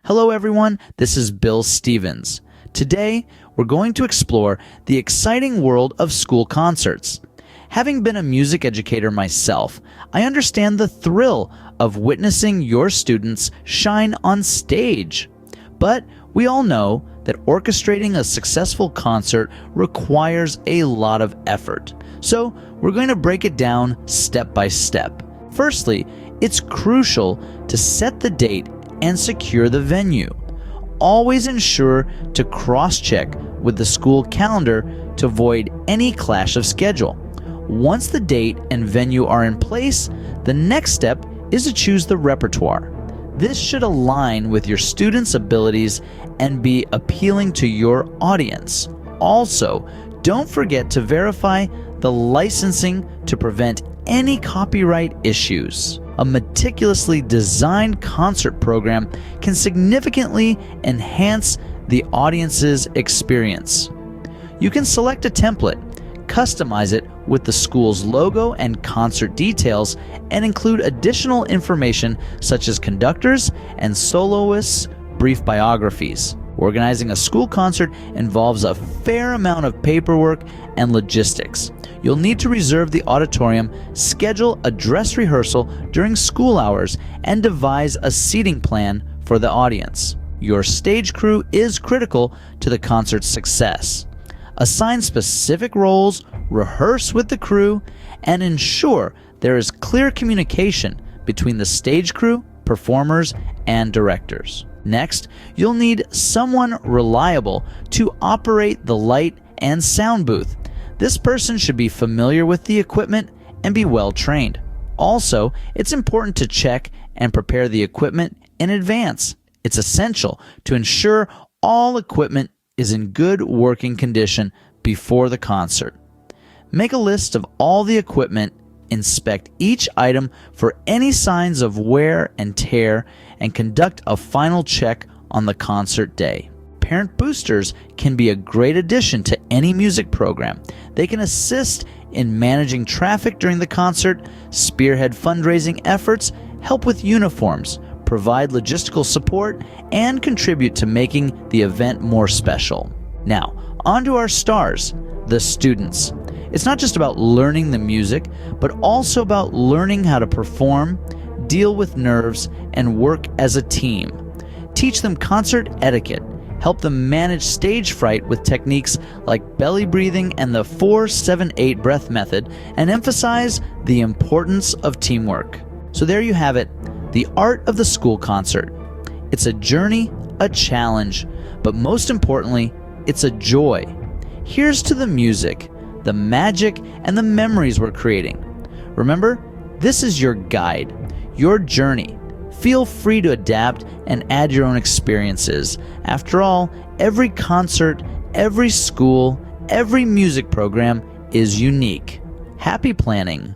Hello everyone, this is Bill Stevens. Today, we're going to explore the exciting world of school concerts. Having been a music educator myself, I understand the thrill of witnessing your students shine on stage. But we all know that orchestrating a successful concert requires a lot of effort. So we're going to break it down step by step. Firstly, it's crucial to set the date and secure the venue. Always ensure to cross-check with the school calendar to avoid any clash of schedule. Once the date and venue are in place, the next step is to choose the repertoire. This should align with your students' abilities and be appealing to your audience. Also, don't forget to verify the licensing to prevent any copyright issues. A meticulously designed concert program can significantly enhance the audience's experience. You can select a template, customize it with the school's logo and concert details, and include additional information such as conductors and soloists' brief biographies. Organizing a school concert involves a fair amount of paperwork and logistics. You'll need to reserve the auditorium, schedule a dress rehearsal during school hours, and devise a seating plan for the audience. Your stage crew is critical to the concert's success. Assign specific roles, rehearse with the crew, and ensure there is clear communication between the stage crew, performers, and directors. Next, you'll need someone reliable to operate the light and sound booth. This person should be familiar with the equipment and be well trained. Also, it's important to check and prepare the equipment in advance. It's essential to ensure all equipment is in good working condition before the concert. Make a list of all the equipment, inspect each item for any signs of wear and tear, and conduct a final check on the concert day. Parent boosters can be a great addition to any music program. They can assist in managing traffic during the concert, spearhead fundraising efforts, help with uniforms, provide logistical support, and contribute to making the event more special. Now, on to our stars, the students. It's not just about learning the music, but also about learning how to perform, deal with nerves, and work as a team. Teach them concert etiquette. Help them manage stage fright with techniques like belly breathing and the 4-7-8 breath method, and emphasize the importance of teamwork. So there you have it, the art of the school concert. It's a journey, a challenge, but most importantly, it's a joy. Here's to the music, the magic, and the memories we're creating. Remember, this is your guide, your journey. Feel free to adapt and add your own experiences. After all, every concert, every school, every music program is unique. Happy planning!